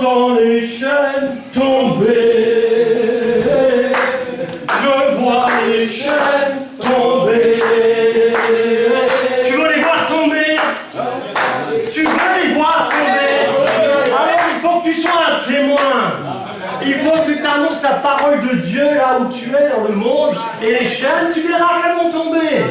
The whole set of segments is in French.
J'entends les chaînes tomber. Je vois les chaînes tomber. Tu veux les voir tomber? Tu veux les voir tomber? Alors il faut que tu sois un témoin. Il faut que tu annonces la parole de Dieu là où tu es dans le monde. Et les chaînes, tu verras qu'elles vont tomber.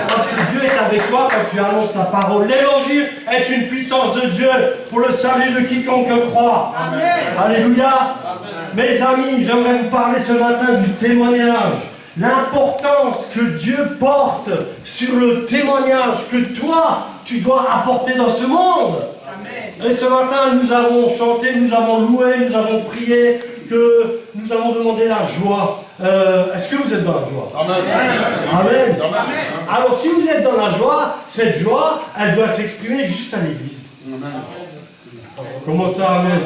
Parce que Dieu est avec toi quand tu annonces la parole. L'évangile est une puissance de Dieu pour le salut de quiconque croit. Amen. Alléluia. Amen. Mes amis, j'aimerais vous parler ce matin du témoignage. L'importance que Dieu porte sur le témoignage que toi, tu dois apporter dans ce monde. Amen. Et ce matin, nous avons chanté, nous avons loué, nous avons prié, que nous avons demandé la joie. Est-ce que vous êtes dans la joie? Amen. Amen. Amen. Alors si vous êtes dans la joie, cette joie, elle doit s'exprimer juste à l'église. Comment ça, Amen?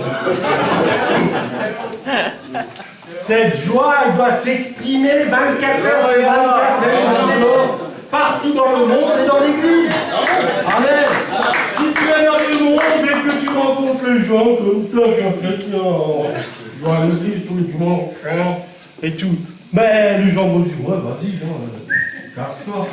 Cette joie, elle doit s'exprimer 24 heures sur 24 partout dans le monde et dans l'église. Amen. Si tu es dans le monde et que tu rencontres les gens comme ça, je suis un chrétien, je vais à l'église tous les dimanches, et tout. Mais les gens vont dire, ouais, vas-y, casse-toi.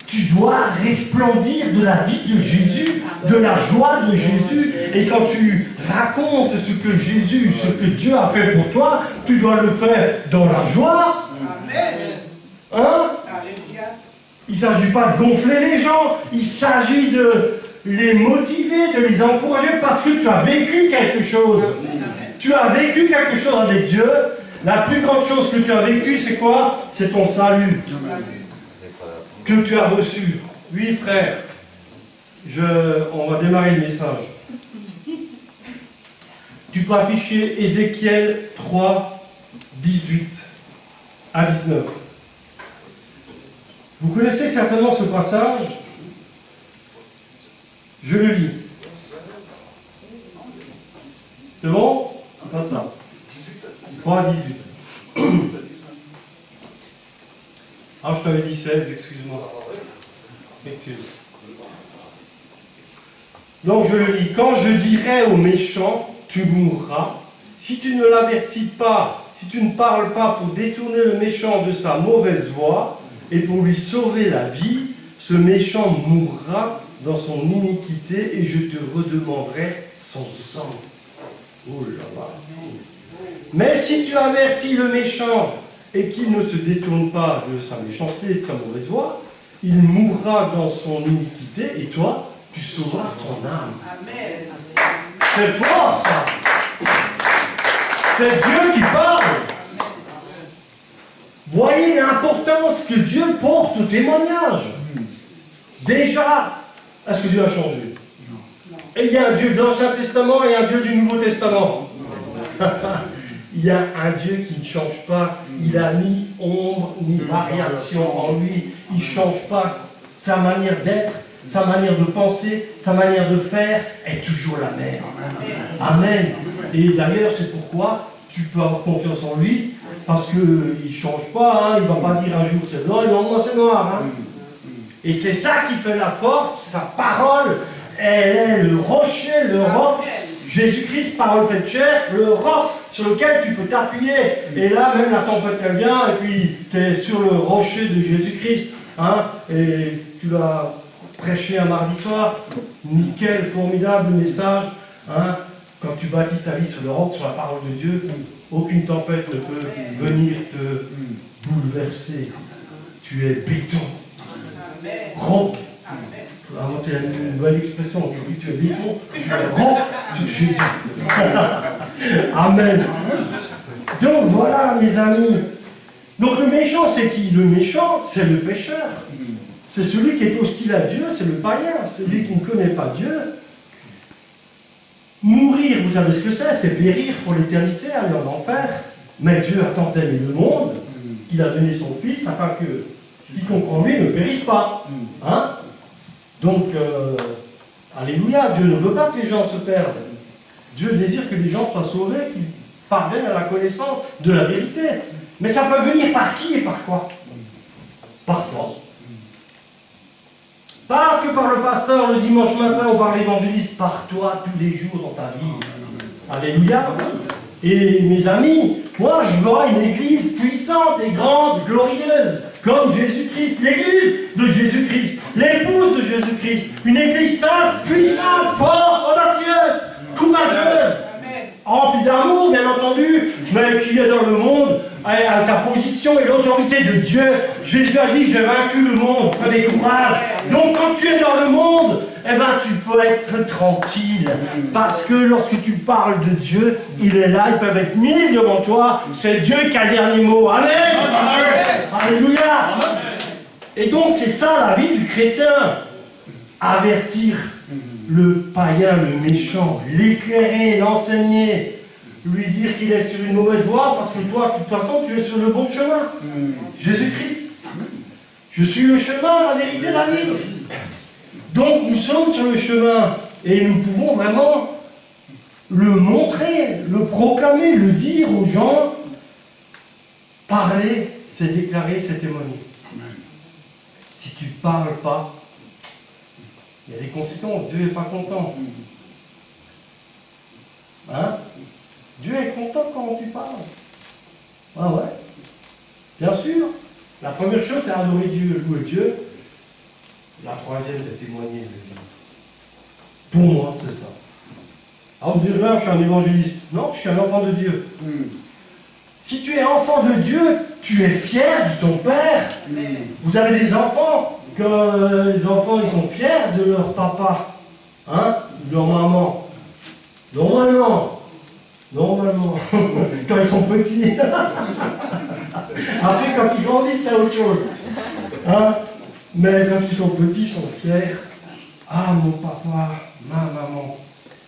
Tu dois resplendir de la vie de Jésus, de la joie de Jésus. Et quand tu racontes ce que Jésus, ce que Dieu a fait pour toi, tu dois le faire dans la joie. Hein? Il ne s'agit pas de gonfler les gens, il s'agit de les motiver, de les encourager parce que tu as vécu quelque chose. Tu as vécu quelque chose avec Dieu. La plus grande chose que tu as vécue, c'est quoi? C'est ton salut que tu as reçu. Oui, frère, on va démarrer le message. Tu peux afficher Ézéchiel 3, 18 à 19. Vous connaissez certainement ce passage. Je le lis. C'est bon? C'est pas ça. 3, 18. Ah, je t'avais dit 16, excuse-moi. Excuse. Donc je le lis. Quand je dirai au méchant, tu mourras, si tu ne l'avertis pas, si tu ne parles pas pour détourner le méchant de sa mauvaise voie et pour lui sauver la vie, ce méchant mourra dans son iniquité et je te redemanderai son sang. Oh là là. Mais si tu avertis le méchant et qu'il ne se détourne pas de sa méchanceté et de sa mauvaise voie, il mourra dans son iniquité et toi, tu sauveras ton âme. Amen. C'est fort ça. C'est Dieu qui parle. Voyez l'importance que Dieu porte au témoignage. Déjà, est-ce que Dieu a changé? Et il y a un Dieu de l'Ancien Testament et un Dieu du Nouveau Testament. Il y a un Dieu qui ne change pas. Il n'a ni ombre ni variation en lui. Il ne change pas sa manière d'être, sa manière de penser, sa manière de faire est toujours la même. Amen. Et d'ailleurs, c'est pourquoi tu peux avoir confiance en lui, parce qu'il ne change pas. Il ne va pas dire un jour c'est blanc et le lendemain c'est noir. Et c'est ça qui fait la force. Sa parole, elle est le rocher, le roc. Jésus-Christ, parole faite chair, le roc sur lequel tu peux t'appuyer. Et là, même la tempête elle vient, et puis tu es sur le rocher de Jésus-Christ. Et tu l'as prêché un mardi soir. Nickel, formidable message. Quand tu bâtis ta vie sur le roc, sur la parole de Dieu, aucune tempête ne peut venir te bouleverser. Tu es béton. Roc. Il faut inventer une nouvelle expression. Aujourd'hui, tu es béton, tu es roc sur Jésus. Amen. Donc voilà, mes amis. Donc le méchant, c'est qui? Le méchant, c'est le pécheur. C'est celui qui est hostile à Dieu, c'est le païen, celui qui ne connaît pas Dieu. Mourir, vous savez ce que c'est? C'est périr pour l'éternité, aller en enfer. Mais Dieu a tant aimé le monde, il a donné son Fils afin que quiconque en lui ne périsse pas. Donc, alléluia, Dieu ne veut pas que les gens se perdent. Dieu désire que les gens soient sauvés, qu'ils parviennent à la connaissance de la vérité. Mais ça peut venir par qui et par quoi? Par toi. Pas que par le pasteur le dimanche matin ou par l'évangéliste, par toi tous les jours dans ta vie. Alléluia. Et mes amis, moi je vois une église puissante et grande, glorieuse, comme Jésus-Christ, l'église de Jésus-Christ, l'épouse de Jésus-Christ, une église sainte, puissante, forte, audacieuse, courageuse, remplie d'amour, bien entendu, mais qui est dans le monde, à ta position et l'autorité de Dieu. Jésus a dit, j'ai vaincu le monde, prenez courage. Donc quand tu es dans le monde, eh ben, tu peux être tranquille. Parce que lorsque tu parles de Dieu, il est là, ils peuvent être 1000 devant toi. C'est Dieu qui a le dernier mot. Amen. Alléluia. Et donc c'est ça la vie du chrétien. Avertir le païen, le méchant, l'éclairer, l'enseigner, lui dire qu'il est sur une mauvaise voie, parce que toi, de toute façon, tu es sur le bon chemin. Jésus-Christ. Je suis le chemin, la vérité, la vie. Donc nous sommes sur le chemin, et nous pouvons vraiment le montrer, le proclamer, le dire aux gens. Parler, c'est déclarer, c'est témoigner. Si tu ne parles pas, il y a des conséquences. Dieu n'est pas content. Hein? Dieu est content quand tu parles. Ah ouais. Bien sûr. La première chose, c'est adorer Dieu, louer Dieu. La troisième, c'est témoigner. Pour moi, c'est ça. Ah, vous direz, là, je suis un évangéliste. Non, je suis un enfant de Dieu. Si tu es enfant de Dieu, tu es fier de ton Père. Vous avez des enfants. Quand les enfants, ils sont fiers de leur papa, hein, de leur maman. Normalement, quand ils sont petits. Après, quand ils grandissent, c'est autre chose. Hein? Mais quand ils sont petits, ils sont fiers. Ah, mon papa, ma maman.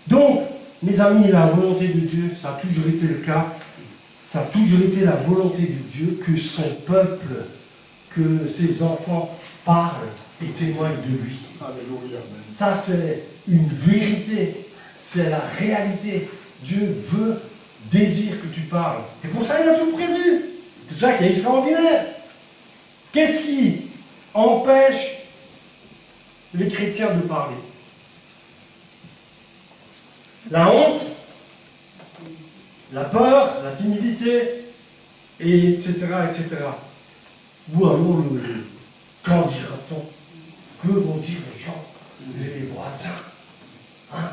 Donc, mes amis, la volonté de Dieu, ça a toujours été le cas. Ça a toujours été la volonté de Dieu que son peuple, que ses enfants parle et témoigne de lui. Alléluia. Ça, c'est une vérité. C'est la réalité. Dieu veut, désire que tu parles. Et pour ça, il a tout prévu. C'est ça qui est extraordinaire. Qu'est-ce qui empêche les chrétiens de parler? La honte, la peur, la timidité, et etc., etc. Ou alors le qu'en dira-t-on? Que vont dire les gens, les voisins? Hein?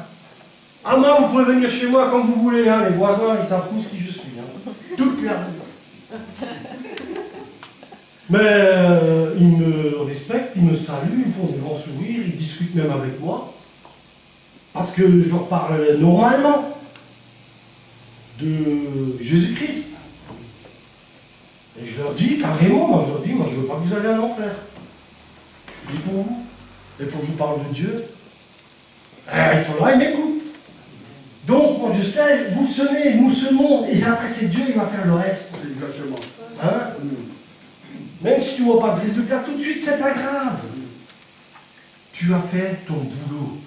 Ah moi, vous pouvez venir chez moi quand vous voulez, hein. Les voisins, ils savent tous qui je suis. Hein. Toute la rue. Mais ils me respectent, ils me saluent, ils me font des grands sourires, ils discutent même avec moi. Parce que je leur parle normalement de Jésus-Christ. Et je leur dis carrément, moi je ne veux pas que vous alliez en enfer. Je prie pour vous. Il faut que je vous parle de Dieu. Ils sont là, ils m'écoutent. Donc, moi je sais, vous semez, nous semons, et après c'est Dieu qui va faire le reste. Exactement. Hein? Même si tu ne vois pas de résultat tout de suite, c'est pas grave. Tu as fait ton boulot.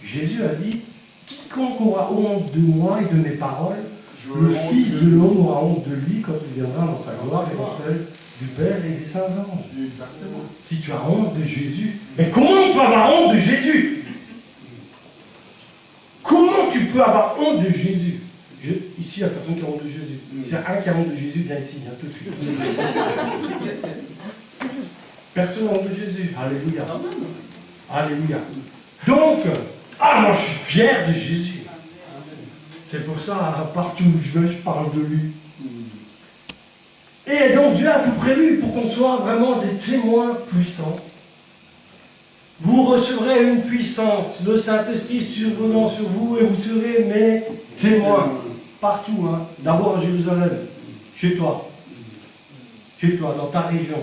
Jésus a dit, quiconque aura honte de moi et de mes paroles, le Fils de l'homme aura honte de lui quand il viendra dans sa gloire et dans celle du Père et des saints anges. Exactement. Si tu as honte de Jésus, mais comment tu peux avoir honte de Jésus? Comment tu peux avoir honte de Jésus? Ici, il n'y a personne qui a honte de Jésus. S'il y a un qui a honte de Jésus, viens ici, tout de suite. Personne n'a honte de Jésus. Alléluia. Alléluia. Donc, moi je suis fier de Jésus. C'est pour ça, partout où je vais, je parle de lui. Et donc Dieu a tout prévu pour qu'on soit vraiment des témoins puissants. Vous recevrez une puissance, le Saint-Esprit survenant sur vous, et vous serez mes témoins. Partout, hein. D'abord à Jérusalem, chez toi, dans ta région,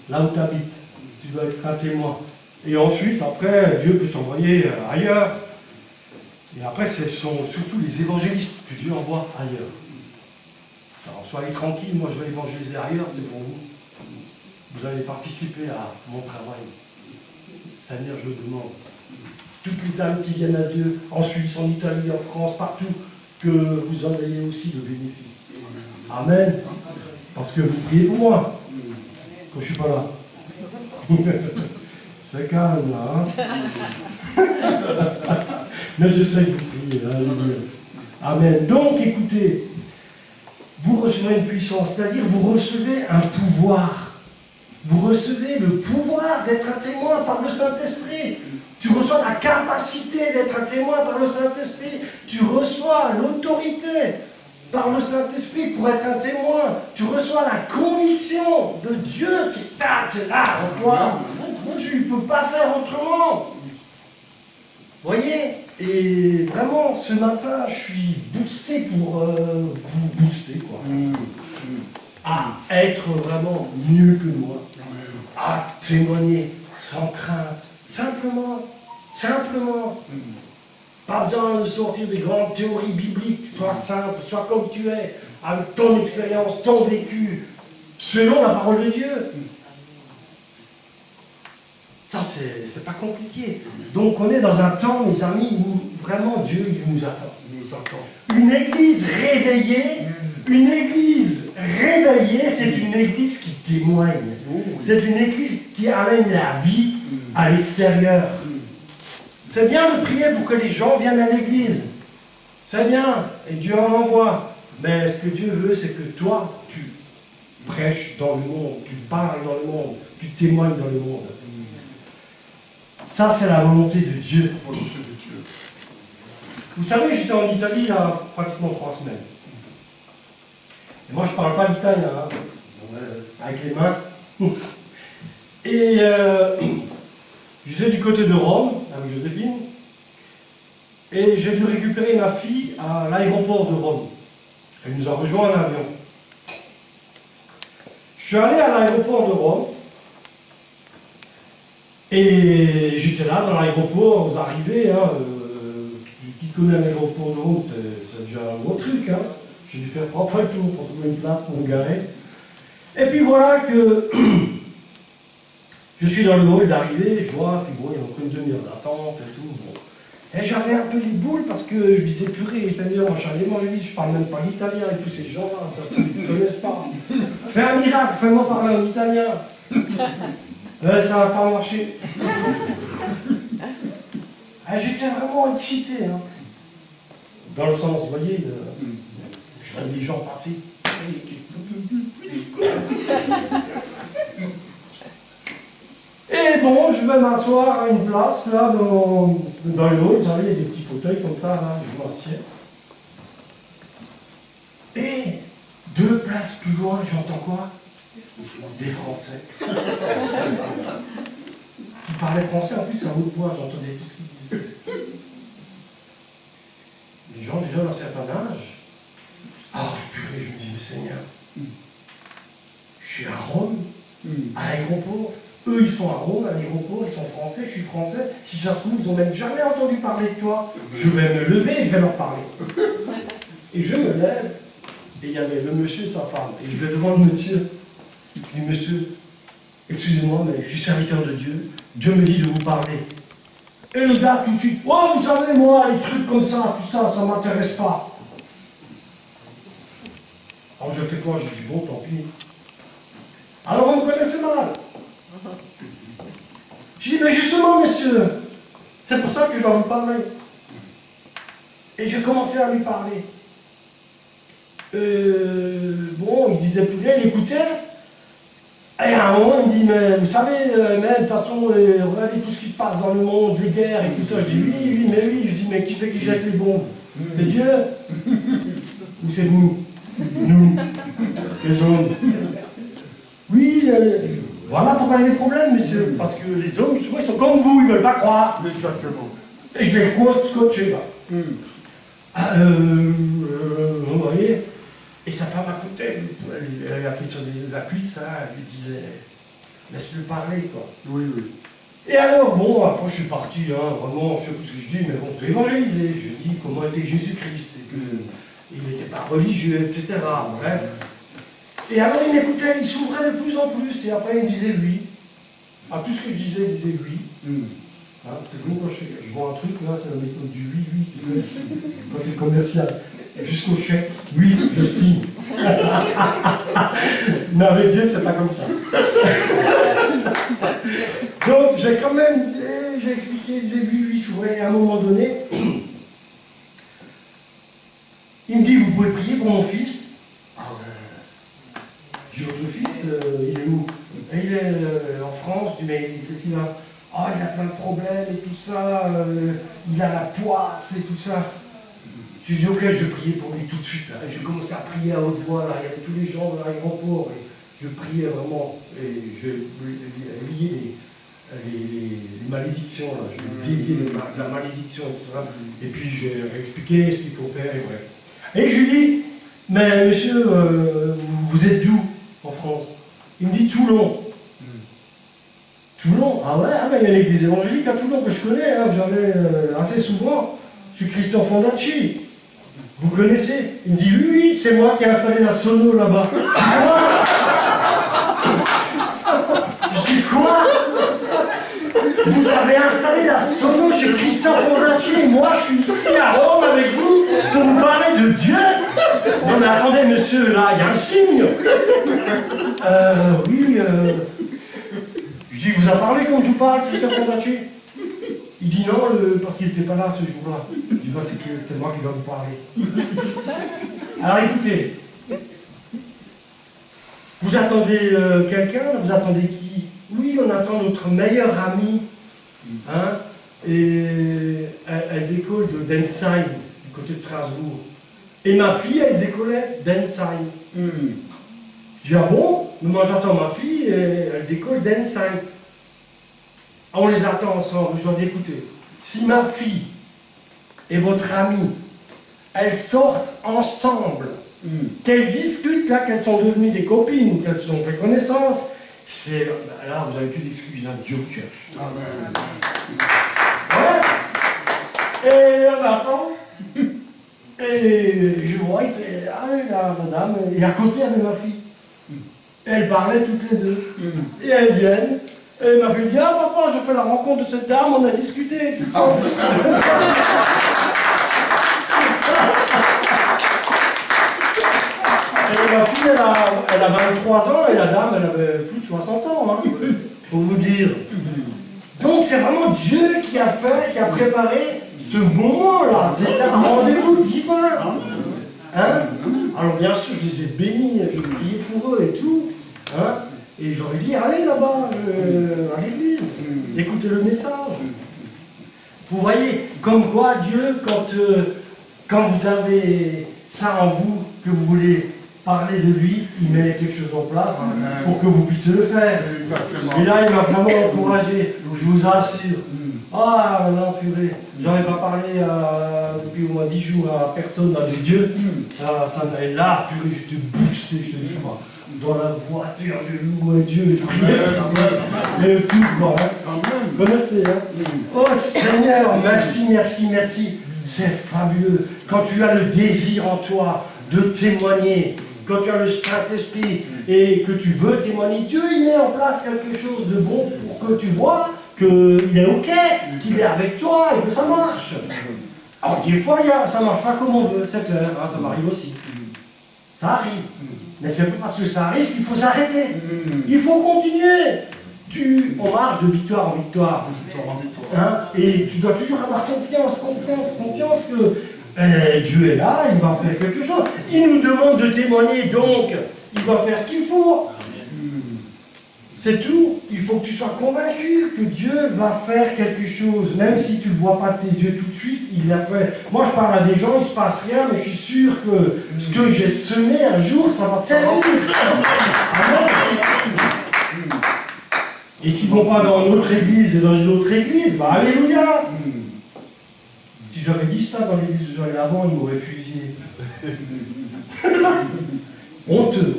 là où tu habites, tu dois être un témoin. Et ensuite, après, Dieu peut t'envoyer ailleurs. Et après, ce sont surtout les évangélistes que Dieu envoie ailleurs. Alors, soyez tranquilles, moi je vais évangéliser ailleurs, c'est pour vous. Vous allez participer à mon travail. Seigneur, je le demande. Toutes les âmes qui viennent à Dieu, en Suisse, en Italie, en France, partout, que vous en ayez aussi le bénéfice. Amen. Parce que vous priez pour moi, quand je ne suis pas là. C'est calme là. Hein. Mais je sais que vous priez. Alléluia. Amen. Donc écoutez, vous recevez une puissance, c'est-à-dire vous recevez un pouvoir. Vous recevez le pouvoir d'être un témoin par le Saint-Esprit. Tu reçois la capacité d'être un témoin par le Saint-Esprit. Tu reçois l'autorité par le Saint-Esprit pour être un témoin. Tu reçois la conviction de Dieu. C'est là en toi. Tu ne peux pas faire autrement. Voyez? Et vraiment, ce matin, je suis boosté pour vous booster, quoi. À être vraiment mieux que moi. À témoigner sans crainte. Simplement. Pas besoin de sortir des grandes théories bibliques. Sois simple, sois comme tu es, avec ton expérience, ton vécu, selon la parole de Dieu. Ça, c'est pas compliqué. Donc, on est dans un temps, mes amis, où vraiment Dieu, il nous attend. Une église réveillée, c'est une église qui témoigne. C'est une église qui amène la vie à l'extérieur. C'est bien de prier pour que les gens viennent à l'église. C'est bien, et Dieu en envoie. Mais ce que Dieu veut, c'est que toi, tu prêches dans le monde, tu parles dans le monde, tu témoignes dans le monde. Ça, c'est la volonté de Dieu. Vous savez, j'étais en Italie il y a pratiquement 3 semaines. Et moi, je ne parle pas l'italien, hein, avec les mains. Et j'étais du côté de Rome, avec Joséphine. Et j'ai dû récupérer ma fille à l'aéroport de Rome. Elle nous a rejoint en avion. Je suis allé à l'aéroport de Rome. Et j'étais là dans l'aéroport, aux arrivées, hein, qui connaît l'aéroport de Rome, c'est déjà un gros truc. Hein. J'ai dû faire 3 fois le tour pour trouver une place pour me garer. Et puis voilà que je suis dans le hall d'arrivée, je vois, puis bon, il y a encore une demi-heure d'attente et tout. Bon. Et j'avais un peu les boules parce que je disais, purée, Seigneur, moi je dis, je parle même pas l'italien et tous ces gens-là, ça se ne connaissent pas. Fais un miracle, fais-moi parler en italien. Ça va pas marcher. J'étais vraiment excité. Hein. Dans le sens, vous voyez, je vois des gens passer. Et bon, je vais m'asseoir à une place, là, dans le hall. Vous savez, il y a des petits fauteuils comme ça, là, je m'assieds. Et 2 places plus loin, j'entends quoi? Des Français. Qui parlaient français, en plus, à haute voix, j'entendais tout ce qu'ils disaient. Des gens déjà d'un certain âge. Alors, je me dis, mais Seigneur, je suis à Rome, à l'aéroport. Eux, ils sont à Rome, à l'aéroport, ils sont français, je suis français. Si ça se trouve, ils n'ont même jamais entendu parler de toi. Je vais me lever et je vais leur parler. Et je me lève, et il y avait le monsieur et sa femme. Et je vais devant le monsieur. Je dis, monsieur, excusez-moi, mais je suis serviteur de Dieu. Dieu me dit de vous parler. Et le gars, tout de suite, oh, vous savez, moi, les trucs comme ça, tout ça, ça ne m'intéresse pas. Alors je fais quoi? Je dis, bon, tant pis. Alors vous me connaissez mal. Je dis, mais justement, monsieur, c'est pour ça que je dois vous parler. Et j'ai commencé à lui parler. Bon, il disait plus rien, il écoutait. Et à un moment, il me dit, mais vous savez, mais de toute façon, regardez tout ce qui se passe dans le monde, les guerres et tout ça. Je dis, oui, mais oui. Je dis, mais qui c'est qui jette les bombes? C'est Dieu? Ou c'est nous? Nous, les hommes. Oui, voilà pourquoi il y a des problèmes, messieurs. Parce que les hommes, souvent, ils sont comme vous, ils ne veulent pas croire. Exactement. Et je vais coacher là. Vous voyez? Et sa femme à côté, elle a pris sur la cuisse, là, elle lui disait, laisse-le parler, quoi. Oui. Et alors, bon, après je suis parti, hein, vraiment, je sais plus ce que je dis, mais bon, je l'ai évangélisé, je dis comment était Jésus-Christ, et qu'il n'était pas religieux, etc. Bref. Et alors il m'écoutait, il s'ouvrait de plus en plus, et après il me disait oui. À tout ce que je disais, il disait oui. Hein, c'est comme quand je vois un truc, là, c'est la méthode du oui, tu sais, quand tu es commercial. Jusqu'au chèque, oui, je signe. Mais avec Dieu, c'est pas comme ça. Donc j'ai quand même dit, j'ai expliqué, j'ai vu, oui, à un moment donné, il me dit, vous pouvez prier pour mon fils. Ah ouais. Je dis, votre fils, il est où? Il est en France. Je dis, mais qu'est-ce qu'il a? Ah, il a plein de problèmes et tout ça, il a la poisse et tout ça. Je lui dis, ok, je vais prier pour lui tout de suite. Hein. J'ai commencé à prier à haute voix, là. Il y avait tous les gens dans l'aéroport, et je priais vraiment, et je liais les malédictions, là. Je déliais la malédiction et tout ça. Et puis j'ai expliqué ce qu'il faut faire, et bref. Et je lui dis, mais monsieur, vous êtes d'où en France? Il me dit Toulon. Toulon? Ah ouais, ah ben, il y a l'église évangélique à Toulon que je connais, hein, j'avais assez souvent. Je suis Christian Fondacci. Vous connaissez? Il me dit oui, oui, c'est moi qui ai installé la sono là-bas. Je dis quoi? Vous avez installé la sono chez Christian Fondacci et moi je suis ici à Rome avec vous pour vous parler de Dieu? Non mais attendez monsieur, là il y a un signe. Oui, je dis, vous a parlé comme je vous parle, Christian Fondacci? Il dit non, parce qu'il n'était pas là ce jour-là. Je dis, bah, c'est moi qui vais vous parler. Alors écoutez, vous attendez quelqu'un, vous attendez qui? Oui, on attend notre meilleure amie. Hein, et elle décolle de Densheim, du côté de Strasbourg. Et ma fille, elle décollait d'Ensheim. Je dis, ah bon? Mais moi j'attends ma fille et elle décolle d'Ensheim. On les attend ensemble. Je leur dis, écoutez, si ma fille et votre amie, elles sortent ensemble, qu'elles discutent là, qu'elles sont devenues des copines ou qu'elles ont fait connaissance, c'est là, vous n'avez plus d'excuses, hein, Dieu vous cherche. Amen. Ouais. Et on attend. Et je vois, il fait, ah là, madame, et à côté, il y avait ma fille. Elles parlaient toutes les deux. Et elles viennent. Et ma fille dit, ah papa, je fais la rencontre de cette dame, on a discuté et tout ça. Et ma fille, elle a 23 ans et la dame, elle avait plus de 60 ans, hein, pour vous dire. Donc c'est vraiment Dieu qui a fait, qui a préparé ce moment-là. C'était un rendez-vous divin. Hein? Alors bien sûr, je les ai bénis, je priais pour eux et tout. Hein? Et je leur ai dit, allez là-bas, à l'église, écoutez le message. Vous voyez, comme quoi Dieu, quand vous avez ça en vous, que vous voulez parler de lui, il met quelque chose en place pour que vous puissiez le faire. Exactement. Et là, il m'a vraiment encouragé, je vous assure. Ah non, purée, j'en ai pas parlé depuis au moins 10 jours à personne là, de Dieu. Et là, purée, je te boosté, je te dis, moi. Dans la voiture, je louais Dieu, les prières, et tout, bon, hein. Vous connaissez, hein? Oh Seigneur, merci, merci, merci. C'est fabuleux. Quand tu as le désir en toi de témoigner, quand tu as le Saint-Esprit et que tu veux témoigner, Dieu il met en place quelque chose de bon pour que tu vois qu'il est ok, qu'il est avec toi et que ça marche. Alors des fois, ça ne marche pas comme on veut, c'est clair, hein, ça m'arrive aussi. Ça arrive. Mais c'est pas parce que ça arrive qu'il faut s'arrêter. Il faut continuer. On marche de victoire en victoire. Hein? Et tu dois toujours avoir confiance que Dieu est là, il va faire quelque chose. Il nous demande de témoigner, donc il va faire ce qu'il faut. C'est tout. Il faut que tu sois convaincu que Dieu va faire quelque chose. Même si tu ne le vois pas de tes yeux tout de suite, il l'a fait. Moi, je parle à des gens, il ne se passe rien, mais je suis sûr que ce que j'ai semé un jour, ça va servir. Amen. Et s'ils ne vont pas dans une autre église et dans une autre église, bah alléluia. Si j'avais dit ça dans l'église où j'allais avant, ils m'auraient fusillé. Honteux.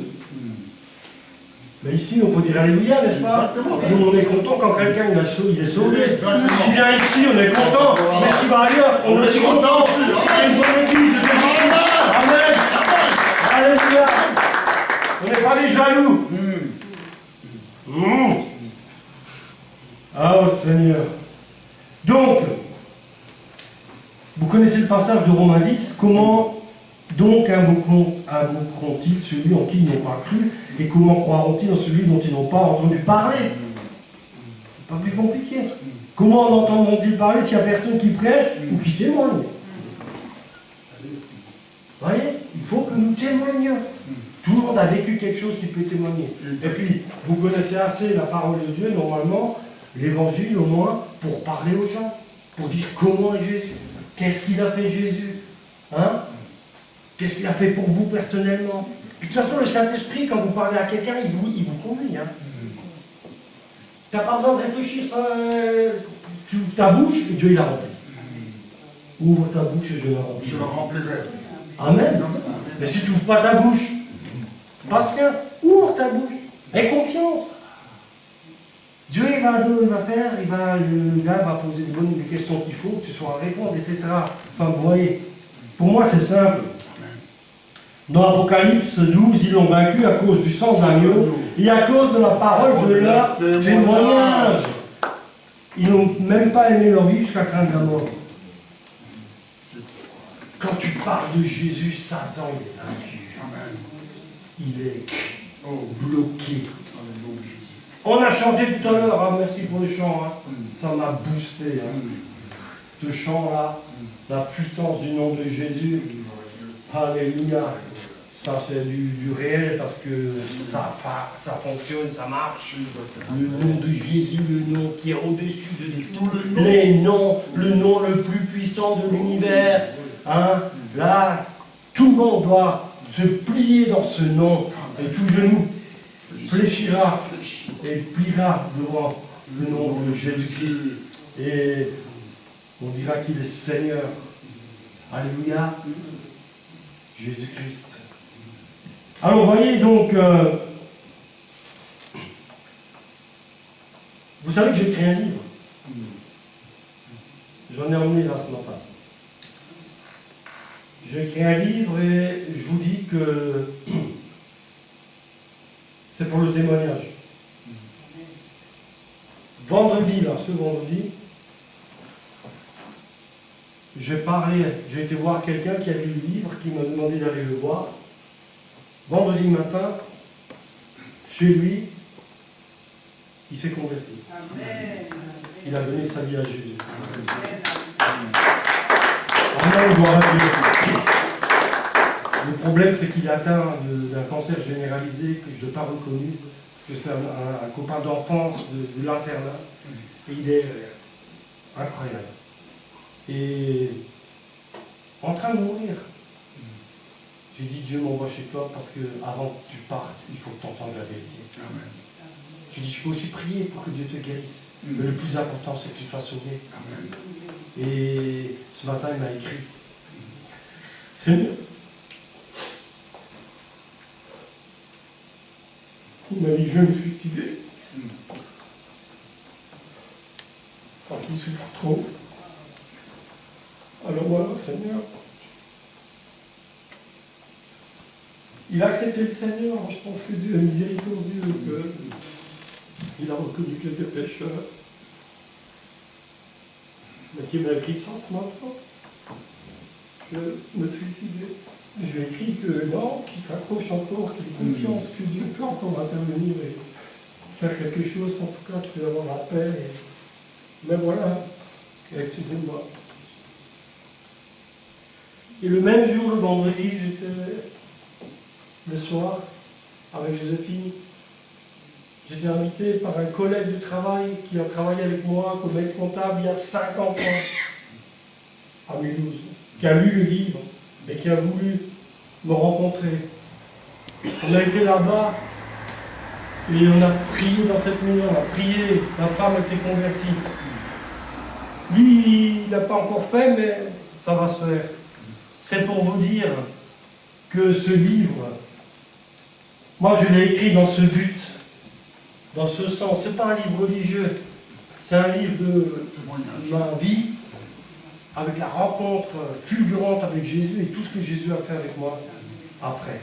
Mais ici, on peut dire alléluia, n'est-ce pas? Nous, on est content quand quelqu'un il est sauvé. S'il vient ici, on est content. Mais s'il va ailleurs, on est aussi content. C'est une bonne église de Dieu. Amen. Alléluia. On n'est pas des jaloux. Ah, oh, Seigneur. Donc, vous connaissez le passage de Romains 10. Comment donc invoqueront-ils celui en qui ils n'ont pas cru, et comment croiront-ils en celui dont ils n'ont pas entendu parler? Pas plus compliqué. Comment entendons-ils parler s'il n'y a personne qui prêche ou qui témoigne? Vous voyez, il faut que nous témoignions. Tout le monde a vécu quelque chose qui peut témoigner. Et puis, vous connaissez assez la parole de Dieu, normalement, l'évangile au moins, pour parler aux gens, pour dire comment est Jésus, qu'est-ce qu'il a fait Jésus, hein? Qu'est-ce qu'il a fait pour vous personnellement. Puis, de toute façon, le Saint-Esprit, quand vous parlez à quelqu'un, il vous conduit. Hein? Tu n'as pas besoin de réfléchir, ça, tu ouvres ta bouche, et Dieu il la remplit. Ouvre ta bouche et je la remplis. Je la remplirai. Amen. Mais si tu n'ouvres pas ta bouche, passe rien, ouvre ta bouche, aie confiance. Dieu il va faire, le gars va poser les questions qu'il faut, que tu sois à répondre, etc. Enfin, vous voyez, pour moi c'est simple. Dans Apocalypse 12, ils l'ont vaincu à cause du sang d'agneau et à cause de la parole de leur témoignage. Ils n'ont même pas aimé leur vie jusqu'à craindre la mort. Quand tu parles de Jésus, Satan il est vaincu. Il est bloqué. On a chanté tout à l'heure, hein, merci pour le chant, hein. Ça m'a boosté. Hein. Ce chant-là, la puissance du nom de Jésus. Alléluia. Ça c'est du réel parce que ça fonctionne, ça marche. Le nom de Jésus, le nom qui est au-dessus de tous les noms, le nom le plus puissant de l'univers. Hein. Là, tout le monde doit se plier dans ce nom et tout genou fléchira et pliera devant le nom de Jésus-Christ. Et on dira qu'il est Seigneur. Alléluia. Jésus-Christ. Alors, vous voyez, donc, vous savez que j'ai écrit un livre. J'en ai emmené là ce matin. J'ai écrit un livre et je vous dis que c'est pour le témoignage. Vendredi, là, ce vendredi, j'ai été voir quelqu'un qui a lu le livre, qui m'a demandé d'aller le voir. Vendredi matin, chez lui, il s'est converti. Amen. Il a donné sa vie à Jésus. Amen, gloire à Dieu. Le problème, c'est qu'il est atteint d'un cancer généralisé que je n'ai pas reconnu, parce que c'est un copain d'enfance de l'internat, et il est incroyable. Et en train de mourir. J'ai dit, Dieu m'envoie chez toi parce que avant que tu partes, il faut que tu entendes la vérité. Amen. J'ai dit, je peux aussi prier pour que Dieu te guérisse. Mais le plus important, c'est que tu sois sauvé. Amen. Et ce matin, il m'a écrit, Seigneur, il m'a dit, je vais me suicider. Parce qu'il souffre trop. Alors voilà, Seigneur. Il a accepté le Seigneur. Je pense que Dieu est miséricordieux. Il a reconnu qu'il était pécheur. Mais qui m'a écrit ça ce matin. Je me suicidais. Je lui ai écrit que non, qu'il s'accroche encore, qu'il ait confiance, que Dieu peut encore intervenir et faire quelque chose, en tout cas, qu'il peut avoir la paix. Mais voilà, excusez-moi. Et le même jour, le vendredi, j'étais le soir avec Joséphine. J'étais invité par un collègue de travail qui a travaillé avec moi comme maître comptable il y a 50 ans à Mulhouse, qui a lu le livre et qui a voulu me rencontrer. On a été là-bas et on a prié dans cette maison, on a prié, la femme elle s'est convertie. Lui, il n'a pas encore fait, mais ça va se faire. C'est pour vous dire que ce livre, moi je l'ai écrit dans ce but, dans ce sens. Ce n'est pas un livre religieux, c'est un livre de ma vie, avec la rencontre fulgurante avec Jésus et tout ce que Jésus a fait avec moi après,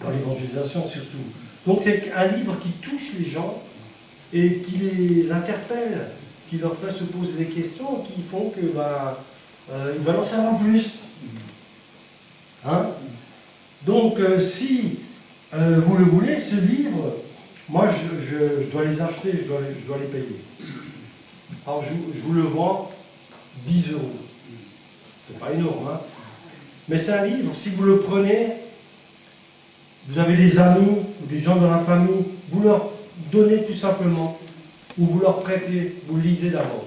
dans l'évangélisation surtout. Donc c'est un livre qui touche les gens et qui les interpelle, qui leur fait se poser des questions, qui font que ils veulent en savoir plus. Hein? Donc si vous le voulez, ce livre, moi je dois les acheter, je dois les payer. Alors je vous le vends 10 euros. C'est pas énorme, hein. Mais c'est un livre, si vous le prenez, vous avez des amis ou des gens dans la famille, vous leur donnez tout simplement, ou vous leur prêtez, vous le lisez d'abord.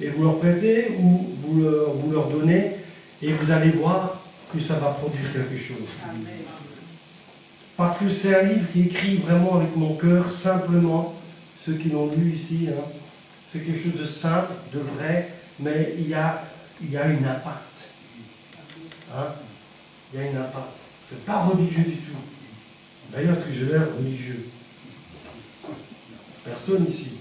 Et vous leur prêtez ou vous leur donnez, et vous allez voir que ça va produire quelque chose. Amen. Parce que c'est un livre qui est écrit vraiment avec mon cœur, simplement, ceux qui l'ont lu ici, hein, c'est quelque chose de simple, de vrai, mais il y a une impact. Hein? Il y a une impact. C'est pas religieux du tout. D'ailleurs, est-ce que j'ai l'air religieux? Personne ici.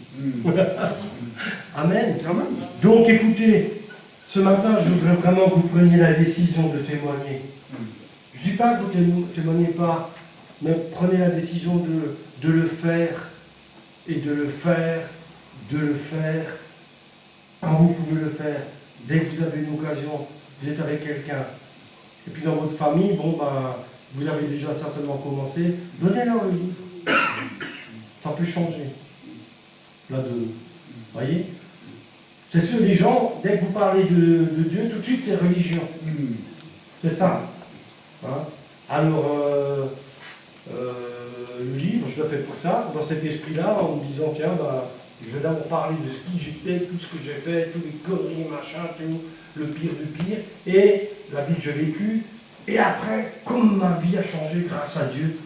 Amen. Amen. Donc écoutez, ce matin, je voudrais vraiment que vous preniez la décision de témoigner. Je ne dis pas que vous ne témoignez pas, mais prenez la décision de le faire, et de le faire, quand vous pouvez le faire, dès que vous avez une occasion, vous êtes avec quelqu'un. Et puis dans votre famille, bon, vous avez déjà certainement commencé, donnez-leur le livre. Ça peut changer. Là-dedans. Voyez? C'est sûr, les gens, dès que vous parlez de Dieu, tout de suite c'est religion. C'est ça. Hein? Alors, le livre, je l'ai fait pour ça, dans cet esprit-là, en me disant, tiens, je vais d'abord parler de ce qui j'étais, tout ce que j'ai fait, tous les conneries, machin, tout, le pire du pire, et la vie que j'ai vécue, et après, comme ma vie a changé grâce à Dieu.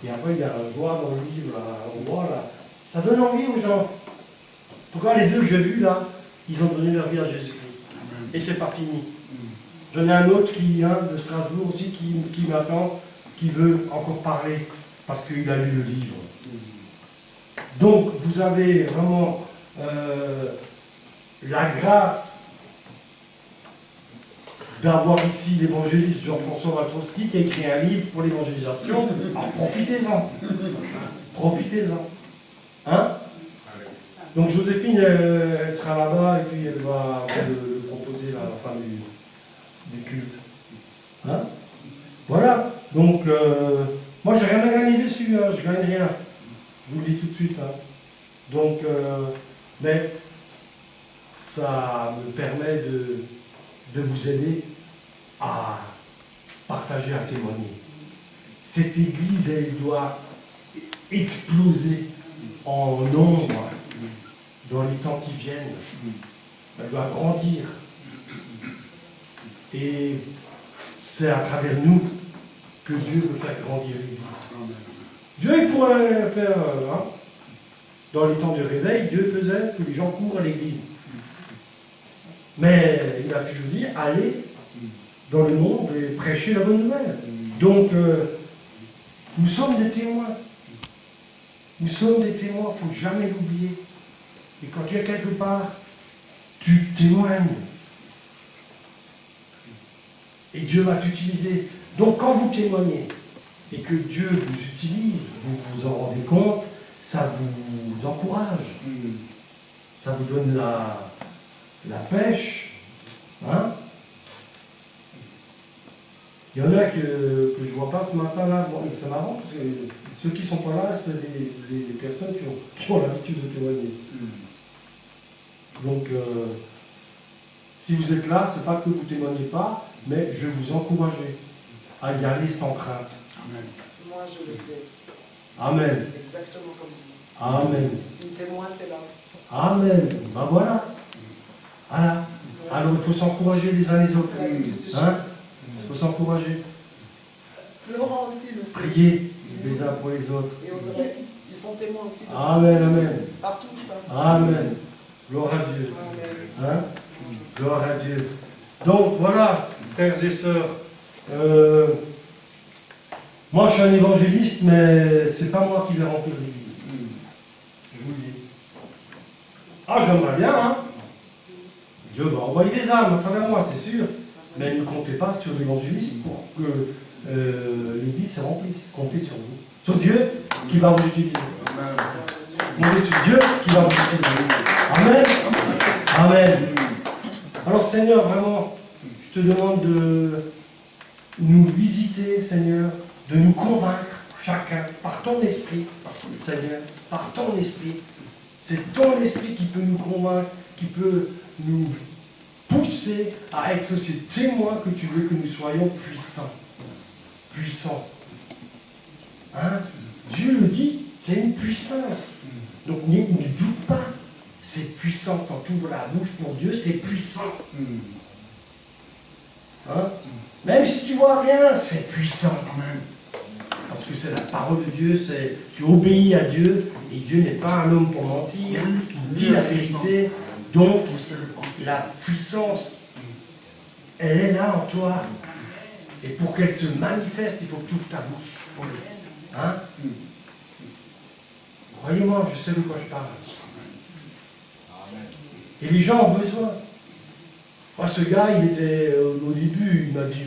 Et après, il y a la joie dans le livre, on voit là. Ça donne envie aux gens. En tout cas, les deux que j'ai vus là, ils ont donné leur vie à Jésus-Christ. Et c'est pas fini. J'en ai un autre de Strasbourg aussi qui m'attend, qui veut encore parler, parce qu'il a lu le livre. Donc, vous avez vraiment la grâce d'avoir ici l'évangéliste Jean-François Waltrowski qui a écrit un livre pour l'évangélisation. Alors, profitez-en. Profitez-en. Hein? Donc, Joséphine, elle sera là-bas et puis elle va le proposer à la fin du culte. Hein? Voilà. Donc, moi, j'ai rien à gagner dessus. Hein. Je gagne rien. Je vous le dis tout de suite. Hein. Donc, mais ça me permet de vous aider à partager, à témoigner. Cette église, elle doit exploser en nombre dans les temps qui viennent. Elle doit grandir. Et c'est à travers nous que Dieu veut faire grandir l'église. Dieu il pourrait faire, dans les temps du réveil, Dieu faisait que les gens courent à l'église. Mais il a toujours dit, allez dans le monde et prêcher la bonne nouvelle. Donc, nous sommes des témoins. Nous sommes des témoins, il ne faut jamais l'oublier. Et quand tu es quelque part, tu témoignes. Et Dieu va t'utiliser. Donc quand vous témoignez, et que Dieu vous utilise, vous vous en rendez compte, ça vous encourage. Ça vous donne la pêche. Hein? Il y en a que je ne vois pas ce matin-là. Bon, c'est marrant parce que ceux qui ne sont pas là, c'est les personnes qui ont l'habitude de témoigner. Donc, si vous êtes là, ce n'est pas que vous ne témoignez pas, mais je vais vous encourager à y aller sans crainte. Amen. Moi, je le fais. Amen. Exactement comme vous. Amen. Une témoin, c'est là. Amen. Ben voilà. Voilà. Alors, il faut s'encourager les uns les autres. Hein? Il faut s'encourager. Laurent aussi le sait. Prier les uns pour les autres. Et Audrey, ils sont témoins aussi. Amen, amen. Partout où je passe. Amen. Gloire à Dieu. Amen. Hein? Gloire à Dieu. Donc voilà, frères et sœurs, moi je suis un évangéliste, mais c'est pas moi qui vais remplir l'église. Je vous le dis. Ah, j'aimerais bien, hein? Dieu va envoyer des âmes à travers moi, c'est sûr. Mais ne comptez pas sur l'évangélisme pour que l'église se remplisse. Comptez sur vous. Sur Dieu qui va vous utiliser. Comptez sur Dieu qui va vous utiliser. Amen. Amen. Alors Seigneur, vraiment, je te demande de nous visiter, Seigneur, de nous convaincre chacun, par ton esprit, Seigneur, par ton esprit. C'est ton esprit qui peut nous convaincre, qui peut nous pousser à être ces témoins que tu veux que nous soyons puissants. Puissants. Hein? Dieu le dit, c'est une puissance. Donc ne doute pas. C'est puissant. Quand tu ouvres la bouche pour Dieu, c'est puissant. Hein? Même si tu vois rien, c'est puissant. Parce que c'est la parole de Dieu, tu obéis à Dieu, et Dieu n'est pas un homme pour mentir, il dit la vérité. Donc, la puissance, elle est là en toi. Et pour qu'elle se manifeste, il faut que tu ouvres ta bouche. Hein? Croyez-moi, je sais de quoi je parle. Et les gens ont besoin. Moi, ce gars, il était, au début, il m'a dit,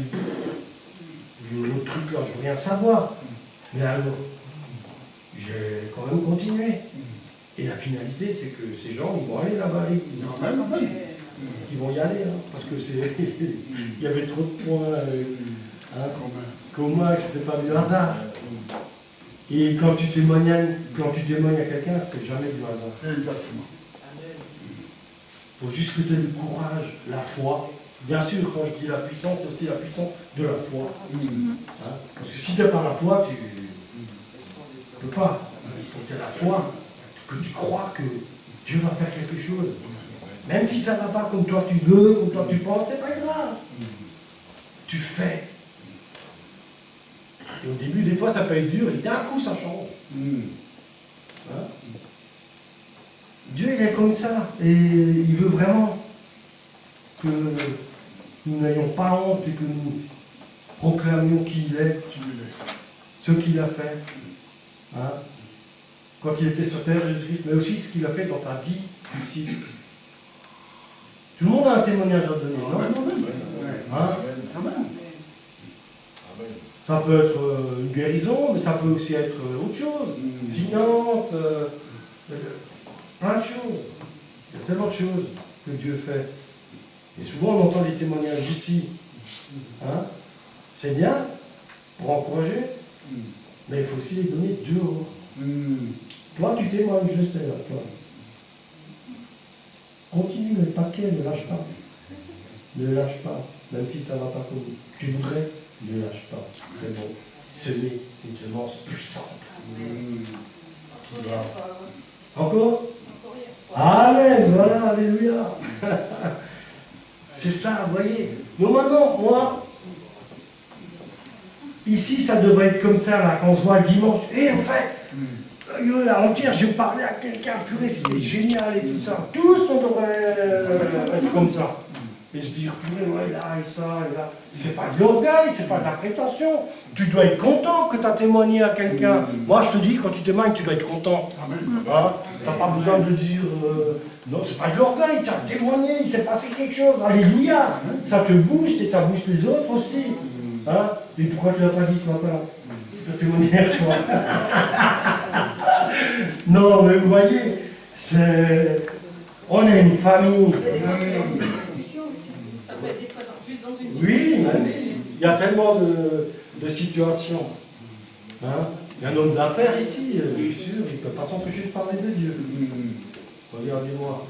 le truc là, je veux rien savoir. Mais alors, j'ai quand même continué. Et la finalité, c'est que ces gens, ils vont aller là-bas à l'église. Ils vont y aller, hein, parce que il y avait trop de points communs, c'était pas du hasard. Et quand tu témoignes à quelqu'un, c'est jamais du hasard. Exactement. Il faut juste que tu aies le courage, la foi. Bien sûr, quand je dis la puissance, c'est aussi la puissance de la foi. Hein? Parce que si tu n'as pas la foi, tu ne peux pas. Il faut que tu aies la foi, que tu crois que Dieu va faire quelque chose. Même si ça ne va pas comme toi tu veux, comme toi tu penses, c'est pas grave. Tu fais. Et au début, des fois, ça peut être dur, et d'un coup, ça change. Hein? Dieu, il est comme ça, et il veut vraiment que nous n'ayons pas honte et que nous proclamions qui il est, ce qu'il a fait. Hein? Quand il était sur terre, Jésus-Christ, mais aussi ce qu'il a fait dans ta vie ici. Tout le monde a un témoignage à donner, non? Hein? Ça peut être une guérison, mais ça peut aussi être autre chose. Finance, plein de choses. Il y a tellement de choses que Dieu fait. Et souvent on entend des témoignages ici. Hein? C'est bien pour encourager, mais il faut aussi les donner dehors. Toi tu témoignes, je le sais, là, toi. Continue, mais le paquet, ne lâche pas. Ne lâche pas, même si ça ne va pas comme tu voudrais, ne lâche pas. C'est bon. Semer une semence puissante. Encore? Amen, voilà, alléluia. C'est ça, vous voyez. Normalement, moi, ici, ça devrait être comme ça, là, quand on se voit le dimanche. Et en fait, avant-hier, je parlais à quelqu'un, purée, c'était génial et tout ça. Tous, on devrait être comme ça. Et se dire, purée, ouais, là, et ça, et là. C'est pas de l'orgueil, c'est pas de la prétention. Tu dois être content que tu as témoigné à quelqu'un. Moi, je te dis, quand tu témoignes, tu dois être content. Hein? Tu n'as pas besoin de dire, non, c'est pas de l'orgueil, tu as témoigné, il s'est passé quelque chose. Alléluia. Ça te booste et ça booste les autres aussi. Hein? Et pourquoi tu l'as pas dit ce matin? Tu as témoigné hier soir. Non, mais vous voyez, on est une famille. Oui, il y a tellement de situations. Hein? Il y a un homme d'affaires ici, je suis sûr, il ne peut pas s'empêcher de parler de Dieu. Regardez-moi.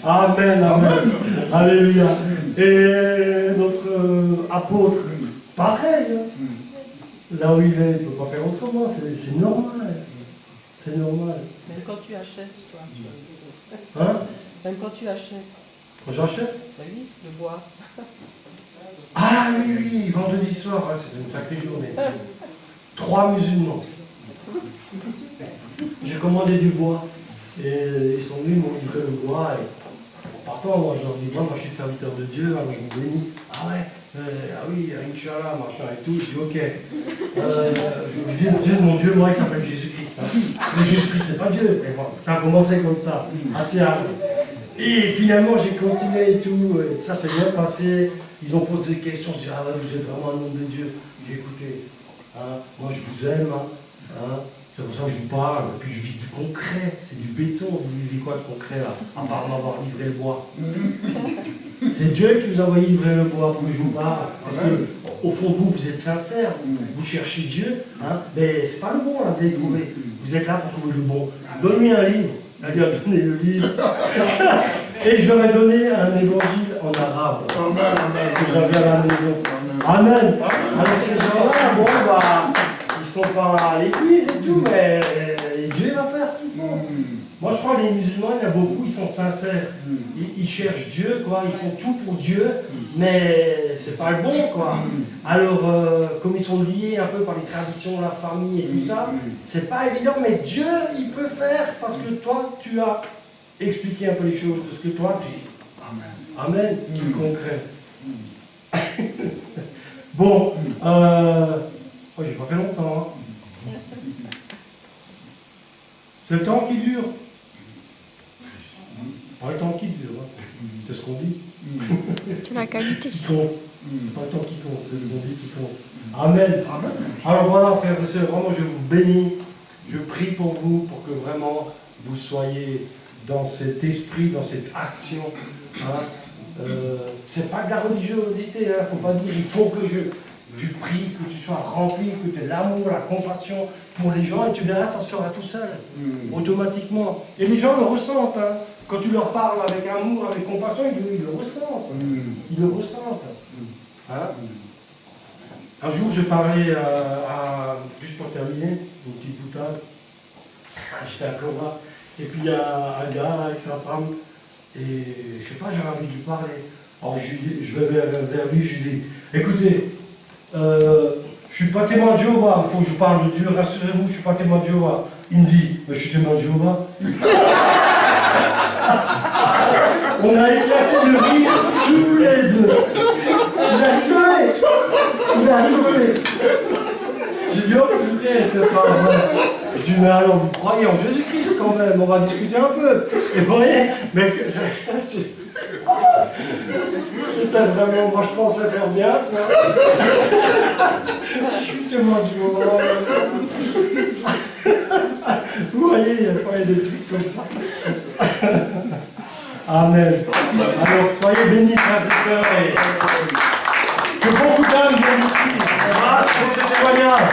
Amen, amen. Alléluia. Et notre apôtre, pareil. Hein? Là où il est, il ne peut pas faire autrement, c'est normal. C'est normal. Même quand tu achètes, toi. Hein? Même quand tu achètes. Quand j'achète? Ben oui, le bois. Ah oui, vendredi soir, c'était une sacrée journée. 3 musulmans. J'ai commandé du bois. Et ils sont venus, ils m'ont livré le bois. Et en partant, moi je leur dis, moi je suis serviteur de Dieu, alors je vous bénis. Ah ouais, ah oui, Inch'Allah, machin et tout. Je dis ok. Je dis, mon Dieu, moi il s'appelle Jésus-Christ. Hein. Mais Jésus-Christ n'est pas Dieu. Et voilà, ça a commencé comme ça, assez hard. Et finalement j'ai continué et tout. Et ça s'est bien passé. Ils ont posé des questions. Je dis, ah ouais, vous êtes vraiment un homme de Dieu. J'ai écouté. Hein, moi je vous aime. Hein. C'est pour ça que je vous parle, et puis je vis du concret, c'est du béton. Vous vivez quoi de concret là, à part m'avoir livré le bois? C'est Dieu qui vous a envoyé livrer le bois pour que je vous parle. Parce que, au fond de vous, vous êtes sincère, vous cherchez Dieu, hein, mais c'est pas le bon là, de les trouver. Vous êtes là pour trouver le bon. Donne-lui un livre. Elle lui a donné le livre. Et je leur ai donné un évangile en arabe. Que j'avais à la maison. Amen. Alors ces gens-là, bon, bah, ils sont pas à l'église et tout, mais Dieu va faire ce qu'il faut. Moi, je crois que les musulmans, il y en a beaucoup, ils sont sincères. Ils cherchent Dieu, quoi. Ils font tout pour Dieu, mais c'est pas le bon, quoi. Alors, comme ils sont liés un peu par les traditions, la famille et tout ça, c'est pas évident, mais Dieu, il peut faire parce que toi, tu as expliqué un peu les choses de ce que toi, tu dis. Amen. Du concret. Bon, oh, j'ai pas fait longtemps. Hein. C'est le temps qui dure. C'est pas le temps qui dure, hein. C'est ce qu'on dit. C'est la qualité. Qui compte. C'est pas le temps qui compte, c'est ce qu'on dit qui compte. Amen. Alors voilà, frères et sœurs, vraiment je vous bénis. Je prie pour vous, pour que vraiment vous soyez dans cet esprit, dans cette action. Hein. C'est pas de la religiosité, il ne faut pas dire il faut que tu pries, que tu sois rempli, que tu aies l'amour, la compassion pour les gens, et tu verras, ça se fera tout seul, automatiquement. Et les gens le ressentent, hein. Quand tu leur parles avec amour, avec compassion, ils le ressentent. Ils le ressentent. Hein. Un jour, je parlais juste pour terminer, une petite boutade, j'étais à Cora, et puis il y a un gars avec sa femme, et je sais pas, j'avais envie de lui parler. Alors je vais vers lui, je lui dis, écoutez, je suis pas témoin de Jéhovah, il faut que je parle de Dieu, rassurez-vous, je suis pas témoin de Jéhovah. Il me dit, mais je suis témoin de Jéhovah. On a éclaté de rire tous les deux. Il a rigolé. Il a rigolé. J'ai dit, oh purée, c'est pas vrai. Je dis, mais alors vous croyez en Jésus-Christ quand même, on va discuter un peu. Et vous voyez, mais c'était vraiment, moi je pensais faire bien, tu vois. Je suis témoin de Jéhovah. Vous voyez, il y a des trucs comme ça. Amen. Alors, soyez bénis, frères et sœurs, et que beaucoup d'âmes viennent ici, grâce à votre témoignage.